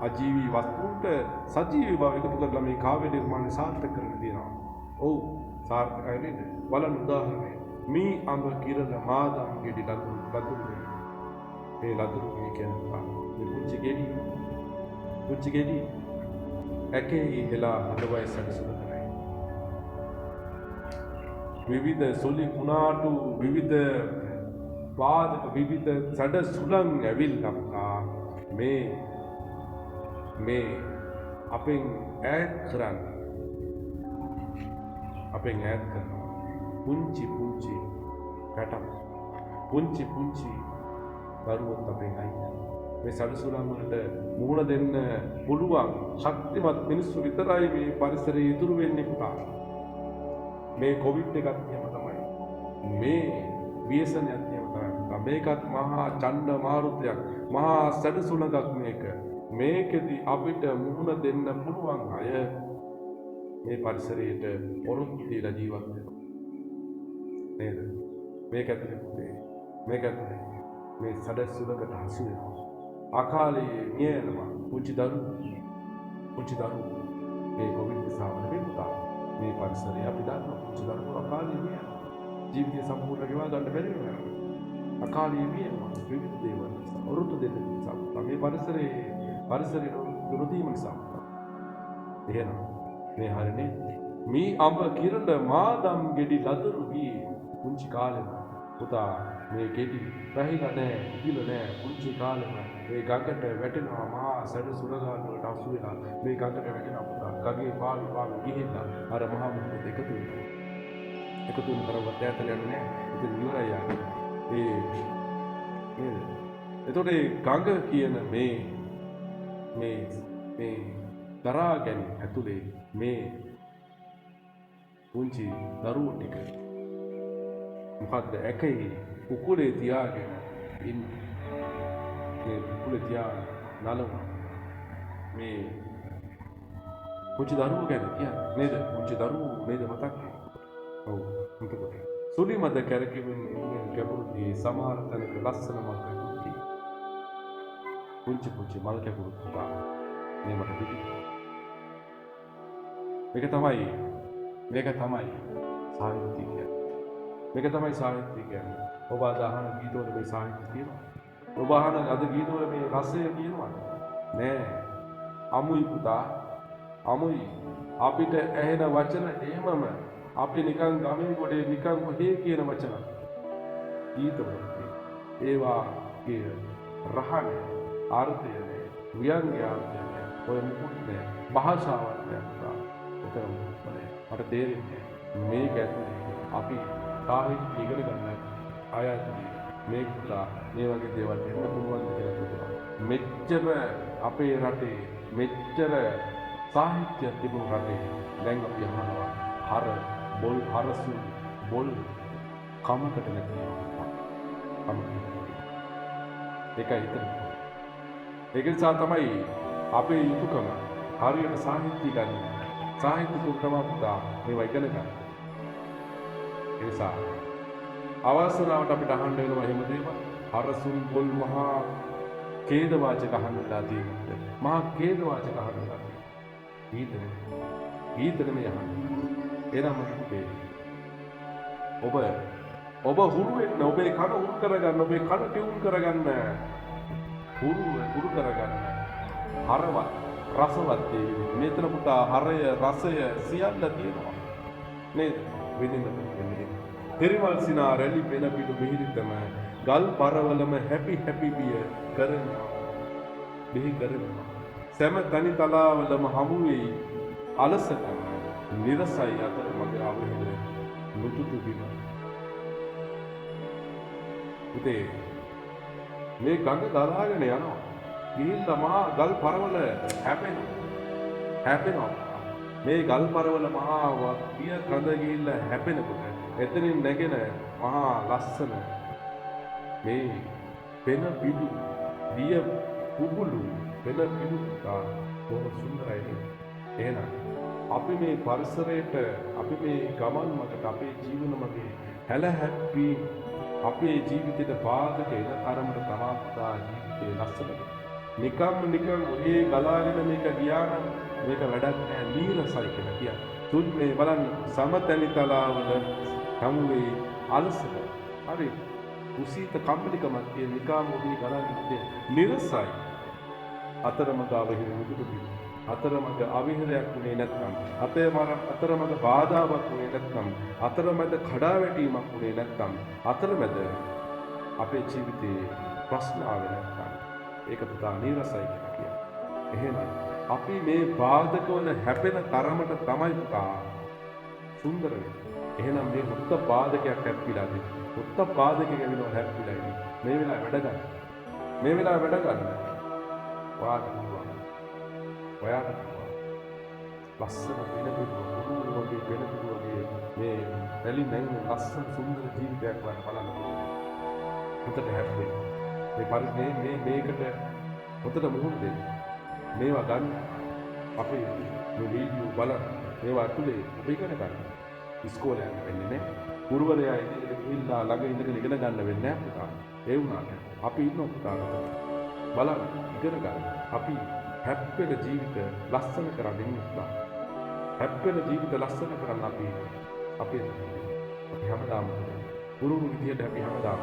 අජීවී වස්තුන්ට සජීවී බව එකතු කරලා මේ කාව්‍ය නිර්මාණය සාර්ථක කරගෙන තියෙනවා. ඔව් සාර්ථකයි නේද? බලන්න උදාහරණය. මී අඹ කිරණ මාදම් ගෙඩි ලදුරු මේ ලදුරු කියන්නේ මේ පුංචි ගෙඩි ඇකෙහි හෙලා හඬවයි සැකසුන කරයි. විවිධ සොලි කුණාටු විවිධ පාදක විවිධ සැඩ සුළං ඇවිල්ලා මේ අපෙන් ඈත් කරනවා පුංචි පැටම් පුංචි දරුවොත් අපෙන් අයින් මේ සැඩසුළං වලට මුහුණ දෙන්න පුළුවන් ශක්තිමත් මිනිස්සු විතරයි මේ පරිසරයේ ඉතුරු වෙන්නේ පුතා මේ කොවිඩ් එකත් එහෙම තමයි මේ ව්‍යසනයත් එහෙම තමයි මේකත් මහා ඡණ්ඩ මාරුතයක් මහා සැඩසුළඟක් මේකෙදි අපිට මුහුණ දෙන්න පුළුවන් අය මේ පරිසරයට පොරොත්තු දීලා ජීවත් වෙනවා නේද මේක ඇතුලේ මේ සැඩසුළඟට හසු වෙනවා අකාලේ මියනවා පුංචි දරුවෝ මේ කොවිඩ් නිසා නෙවෙයි පුතා මේ පරිසරය අපි දන්නවා පුංචි දරුවෝ අකාලේ මියනවා ජීවිතය සම්පූර්ණ ගෙවා ගන්න බැරි වෙනවා. අකාලයේ මියනවා විවිධ දේවල් නිසා. වරුතු දෙන්න නිසා. මේ පරිසරයේ දුරදීම නිසා. එහෙනම් මේ හරිනේ මේ අඹ කිරණ මාදම් ගෙඩි ලදරු වී පුංචි කාලෙම පුතා මේ ගෙඩි වැහිලා නැහැ, ඉහිලා නැහැ. පුංචි කාලෙම මේ ගඟට වැටෙනවා මහා සැඩ සුරගල් වලට අසු වෙලා මේ ගඟට වැටෙනවා පුතා. ගඟේ පාවි ගිහිල්ලා අර මහා මුහුද එකතු වෙනවා. එකතු වෙන කරවත් ඈතට යන්නේ නැහැ. ඉතින් ඉවරයි යන්නේ. නේද? එතකොට මේ ගඟ කියන මේ දරා ගැනීම ඇතුලේ මේ පුංචි දරුවෝ ටික මොකද්ද එකයි උකුලේ තියාගෙන ඉන්නේ. මේ උකුලේ තියාගෙන නලව මේ පුංචි දරුවෝ ගැන කියන්නේ නේද? පුංචි දරුවෝ නේද මතක් වෙන්නේ? ඔව් එතකොට සුලි මත කරකිමින් ඉන්න ගැඹුරුදී සමහර තැනක ලස්සන මල් කැපුටි. පුංචි මල් කැපුරු පුතා මේ මට පිටි. මේක තමයි සාහිත්‍ය කියන්නේ. මේක තමයි සාහිත්‍ය කියන්නේ. ඔබ අදහන ගීතවල මේ සාහිත්‍ය තියෙනවා. ඔබ අහන අද ගීතවල මේ රසය තියෙනවා. නෑ. අමුයි පුතා. අමුයි. අපිට ඇහෙන වචන එහෙමම අපි නිකන් ගමේ කොටේ නිකන් ඔහේ කියන වචන. ගීතවල ඒවා කිය රහන අර්ථය ව්‍යංගය ඔය මුකුත් නෑ. භාෂාවක් නෑ පුතා. මට තේරෙන්නේ මේක ඇතුලේ අපි සාහිත්‍ය ඉගෙන ගන්න අයත් මේක පුතා මේ වගේ දේවල් වෙන්න පුළුවන් කියලා හිතුවා. මෙච්චර අපේ රටේ මෙච්චර සාහිත්‍ය තිබුණු රටේ දැන් අපි අහනවා හරසු බොල් කමකට නැති ඒකයි හිතන්නේ. ඒක නිසා තමයි අපේ යුතුයකම හරියට සාහිත්‍ය ගන්න. සාහිත්‍ය පුතම පුතා මේවා ඉගෙන ගන්න. ඒ නිසා අවසනාවට අපිට අහන්න වෙනවා එහෙම දේවල්. හරසුන් බොල් මහා ඛේද වාචක අහන්නලා තියෙනවා. මහා ඛේද වාචක අහන්නලා තියෙනවා. ගීතනේ මේ අහන්නේ. එනම පුතේ ඔබ හුරු වෙන්න ඔබේ කන හුරු කරගන්න ඔබේ කන ටියුන් කරගන්න හුරු කරගන්න හරවත් රසවත් මෙතන පුතා හරය රසය සියල්ල තියෙනවා නේද විඳින්න පෙරිමල් සිනා රැලි පෙන පිටු මිහිරිතම ගල් පරවලම හැපි බිය කරනවා බිහි කරනවා සෑම තනි තලාවලම හමු වෙයි අලසකම නිරසයි අතර මගේ ආවහිර මුතුතු බිම පුතේ මේ ගඟ දරාගෙන යනවා ගිහිල්ලා මහා ගල් පරවල හැපෙනවා මේ ගල් පරවල මහා පිය කඳ ගිහිල්ලා හැපෙනකොට එතනින් නැගෙන මහා ලස්සන මේ පෙන පිඩු දිය පුබුලු පෙන පිඩු බොහොම සුන්දරයි එහෙනම් අපි මේ පරිසරයට අපි මේ ගමන් මගට අපේ ජීවන මගේ හැලහැප්පි අපේ ජීවිතේට බාධක එන තරමට තමා ජීවිතේ ලස්සනට නිකම් ඔහේ ගලාගෙන මේක ගියා නම් මේක වැඩක් නෑ නීරසයි කියලා කියන්නේ. තුන් මේ බලන්න සමතැනි තලාවල හමුවේ අලසක. හරි. කුසීත කම්මැලිකමක් කියන නිකම් ඔහේ ගලාගෙන ඉන්නේ නීරසයි. අතරමඟ අවහිර මුදුදු බිම. අතරමඟ අවිහිරයක් වුණේ නැත්නම් අතරමඟ බාධාවක් වුණේ නැත්නම් අතරමැද කඩාවැටීමක් වුණේ නැත්නම් අතරමැද අපේ ජීවිතේ ප්‍රශ්න ආවේ නැත්නම් ඒක පුතා නීරසයි කියලා කියනවා. එහෙනම් අපි මේ බාධක වන හැපෙන තරමට තමයි පුතා සුන්දර වෙන්නේ. එහෙනම් මේ මුත්ත බාධකයක් හැප්පිලා තියෙනවා. මුත්ත බාධකයක් වෙනවා හැප්පිලා ඉන්නේ. මේ වෙලාවේ වැඩ ගන්න. මේ වෙලාවේ වැඩ ගන්න. ඔයාට ලස්සන වෙන පිටු වගේ මේ රැලි නැංග ලස්සන සුන්දර ජීවිතයක් වань බලන්න. මුතට හැප්පෙන්නේ. මේ පරිදි මේකට මුතට මුහුණ දෙන්න. මේවා ගන්න අපේ මේ වීඩියෝ බලන්න. මේවා ඇතුලේ අපි ඉගෙන ගන්න. ඉස්කෝලේ යන්න වෙන්නේ නැහැ. ගුරුවරයා ඉඳලා ළඟ ඉඳගෙන ඉගෙන ගන්න වෙන්නේ නැහැ පුතා. ඒ වුණාට අපි ඉන්න පුතා බලන්න ඉගෙන ගන්න. අපි හැප්පෙන ජීවිත ලස්සන කරගෙන ඉන්නවා. හැප්පෙන ජීවිත ලස්සන කරන්න අපි හැමදාම උරුම විදියට අපි හැමදාම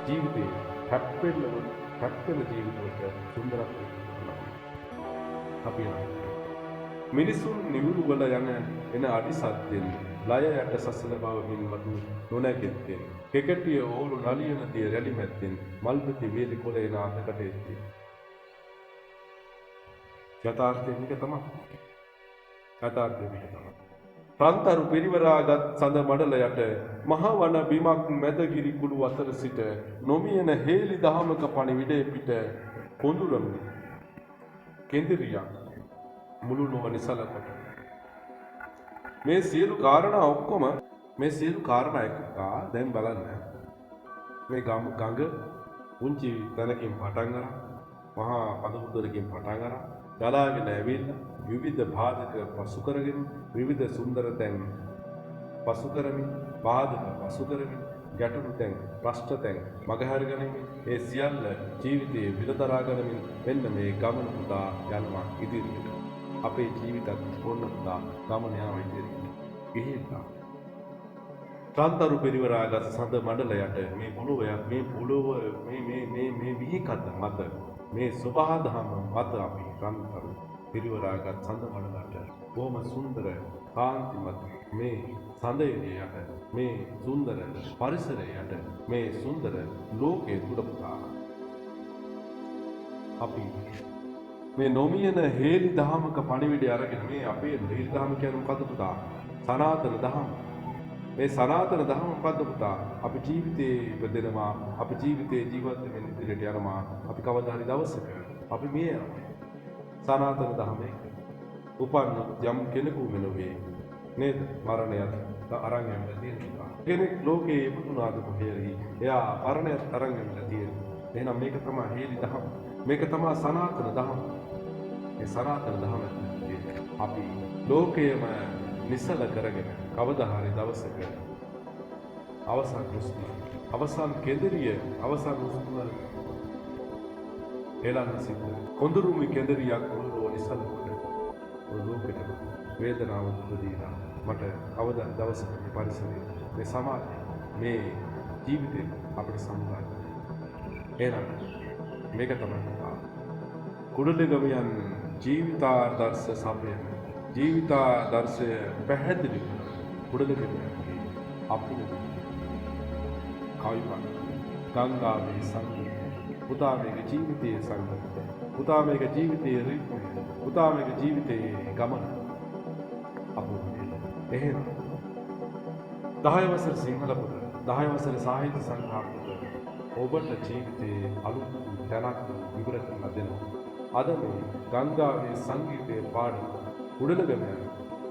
ජීවිතේ හැප්පෙන්න ජීවිතවලට සුන්දරත්වය අපි මිනිසුන් නිවුරු වල යන එන අදිසත්යෙන් ලය යට සසල බවමින් මතු නොනැගෙත්තෙන් කෙකටිය ඕලු නලියන දිය රැලි මැත්තෙන් මල්පති වේලි කොළේ නාටකට එත්තේ යථාර්ථය මේක තමයි ප්‍රන්තරු පිරිවරාගත් සඳ මඩල යට මහා වන බිමක් මැදගිරි කුළු අතර සිට නොමියන හේලි දහමක පණිවිඩය පිට කොඳුරමු කෙන්දිරියක් මුළු නොව නිසලකොට මේ සියලු කාරණා ඔක්කොම මේ සියලු කාරණා එකකා දැන් බලන්න මේ ගඟ පුංචි තැනකින් පටන් අරන් මහා පදමුදරකින් පටන් අරන් ගලාගෙන ඇවිල්ලා විවිධ බාධක පසු කරගෙන විවිධ සුන්දර තැන් පසු කරමින් බාධක පසු කරමින් ගැටලු තැන් ප්‍රශ්න තැන් මගහැර ගැනීම ඒ සියල්ල ජීවිතයේ විලදරා ගනිමින් මෙන්න මේ ගමන පුදා යනවා ඉදිරියට අපේ ජීවිතත් ඕන පුදා ගමන යනවා ඉදිරියට ගිහිල්ලා ත්‍රාන්තරු පෙරිවරාගත් සඳ මඩල යට මේ පොළොව මේ විහිකත මත මේ සබහාදහම මත අපි ත්‍රාන්තරු පිරිවරාගත් සඳ මඩලට බොහොම සුන්දර කාන්තිමත් මේ සඳයේ යට මේ සුන්දර පරිසරයට මේ සුන්දර ලෝකයේ තුල පුතා අපි මේ නොමියන හේලි දහමක පණිවිඩය අරගෙන මේ අපේ හේලි දහම කියන්නේ මොකද්ද පුතා? සනාතන දහම. මේ සනාතන දහම මොකද්ද පුතා? අපි ජීවිතේ ඉපදෙනවා, අපි ජීවිතේ ජීවත් වෙන ඉදිරියට යනවා, අපි කවදා හරි දවසක අපි මේ යනවා. සනාතන දහමේ උපන්න යම් කෙනෙකු වෙනුවේ නේද මරණයත් අරන් යන්න තියෙනවා. කෙනෙක් ලෝකේ ඉපදුනාද කොහේරි එයා මරණයත් අරන් යන්න තියෙනවා. එහෙනම් මේක තමයි හේලි දහම. මේක තමයි සනාතන දහම. මේ සනාතන දහම අපි ලෝකයේම නිසල කරගෙන කවදා හරි දවසක අවසන් හුස්ම අවසන් කෙඳිරිය අවසන් හුස්ම එළන්න සිද්ධ කොඳුරුමි කෙඳිරියක් මුළු නිසල කොට ලෝකෙට වේදනාව දුදීලා මට කවදා දවසක මේ පරිසරයේ මේ සමාජය මේ ජීවිතේ අපිට සම්බන්ධ එහෙනම් මේක තමයි කුඩලගමයන් ජීවිතාදර්ශ සමය ජීවිතාදර්ශය පැහැදිලි කුඩලගමයන්ගේ අපිට කවිපද ගංගාවේ සංගීතය පුතා මේක ජීවිතයේ සංගීතය පුතා මේක ජීවිතයේ රිද්මය පුතා මේක ජීවිතයේ ගමන අපුනේ එහෙනම් 10 වසර සිංහල පොත 10 වසර සාහිත්‍ය සංග්‍රහ පොත ඔබට ජීවිතයේ අලුත් තැනක් විවර කරලා දෙනවා. අද මේ ගංගාවේ සංගීතයේ පාඩන කුඩලගමයන්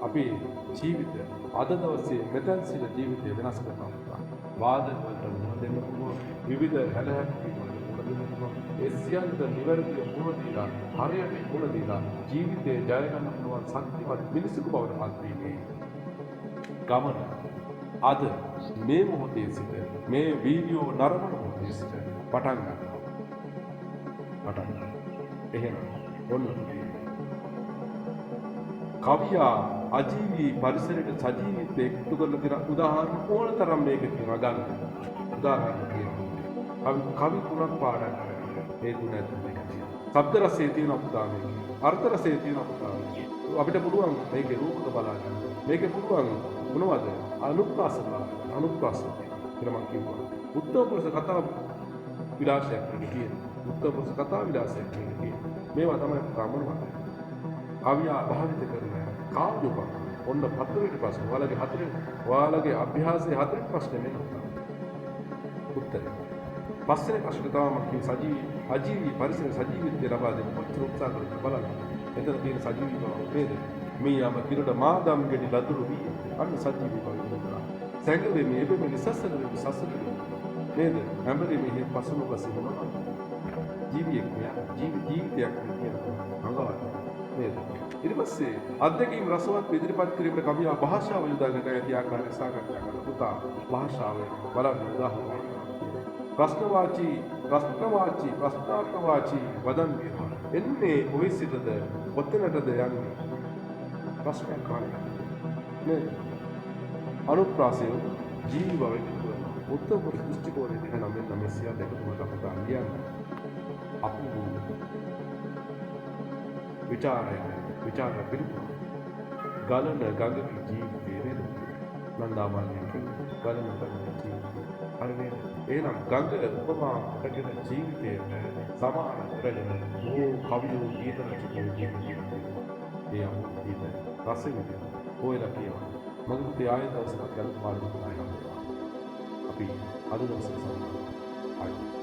අපේ ජීවිතය අද දවසේ මෙතන සිට ජීවිතය වෙනස් කරනවා. වාදන වලට මුහුණ දෙන්න පුළුවන් විවිධ හැලහැප්පීම් වලට මුහුණ දෙන්න පුළුවන්. ඒ සියල්ලට නිවැරදිව මුහුණ දීලා හරියට මුහුණ දීලා ජීවිතේ ජය ගන්න පුළුවන් ශක්තිමත් මිනිසෙකු බවට පත් වීමේ ගමන අද මේ මොහොතේ සිට මේ වීඩියෝ නරඹන මොහොතේ සිට පටන් ගන්නවා. එහෙනම් ඔන්න කවියා අජීවී පරිසරයට සජීවීත්වය එකතු කරලා තියෙන උදාහරණ ඕන තරම් මේක තියෙනවා ගන්න. උදාහරණ තියෙනවා. කවි තුනක් පාඩම් කරනවා. ඒ තුන ඇතුළේ තියෙනවා. ශබ්ද රසයේ තියෙන පුතා මේක. අර්ථ රසයේ තියෙන පුතා මේක. අපිට පුළුවන් මේකේ රූපක බලා ගන්න. මේකේ පුළුවන් මොනවද? අනුප්‍රාස බලන්න. අනුප්‍රාස කියලා මම කියනවා. උත්තර පුරුෂ කතා විලාසයක් කියනවා. උත්තර පුරුෂ කතා විලාසයක් කියනවා. මේවා තමයි මොනවද? කවියා භාවිත කරන කාව්‍යප ඔන්න පතරේට ප්‍රශ්න ඔයාලගේ අභ්‍යාසයේ හතරේ ප්‍රශ්නේ මෙන්න උත්තරේ පස්සේ ප්‍රශ්න තමයි මම කිව්ව අජීවී පරිසර සජීවීත්වය ලබා දෙන්න කොච්චර උත්සාහ කරලා බලන්න එතන තියෙන සජීවී බව නේද මේ යම කිරට මාදම් ගෙඩි ලතුරු වී අන්න සජීවී බව ඉන්නවා සැඟවේ මේ එබෙම නිසසන නේද හැමදේම මේ පසුමුපසින් මොනවා ජීවිතයක් කියනවා අංගවත් නේද ඊට පස්සේ අධ්‍යක්ීම් රසවත් ඉදිරිපත් කිරීමේ කවියා භාෂාව යොදාගෙන ඇති ආකාරය සාකච්ඡා කරන පුතා භාෂාවේ බලන්න උදාහරණ ප්‍රශ්නවාචී ප්‍රශ්නාර්ථවාචී වදන් කියනවා එන්නේ කොයි සිටද කොතැනටද යන්නේ ප්‍රශ්නයක් අහන්න නේද අනුප්‍රාසය ජීවි බව උත්තම දෘෂ්ටි කෝණය දින 900 අපට අලියන්න අපු විචාර පිළිතුරු ගලන ගඟක ජීවිතයේ නේද නන්දාමාලියකින් ගලන ගඟක ජීවිතය හරිනේ එහෙනම් ගඟ උපමා කරගෙන ජීවිතයට සමාන කරගෙන බොහෝ කවියෝ ගීත රචකයෝ ජීවිතය ඒ අමුතු ගීත රස විඳින හොයලා කියනවා මම පුතේ ආයෙත් දවසක් ගලන පාඩමක් කරනවා අපි අද දවසේ සම්පූර්ණ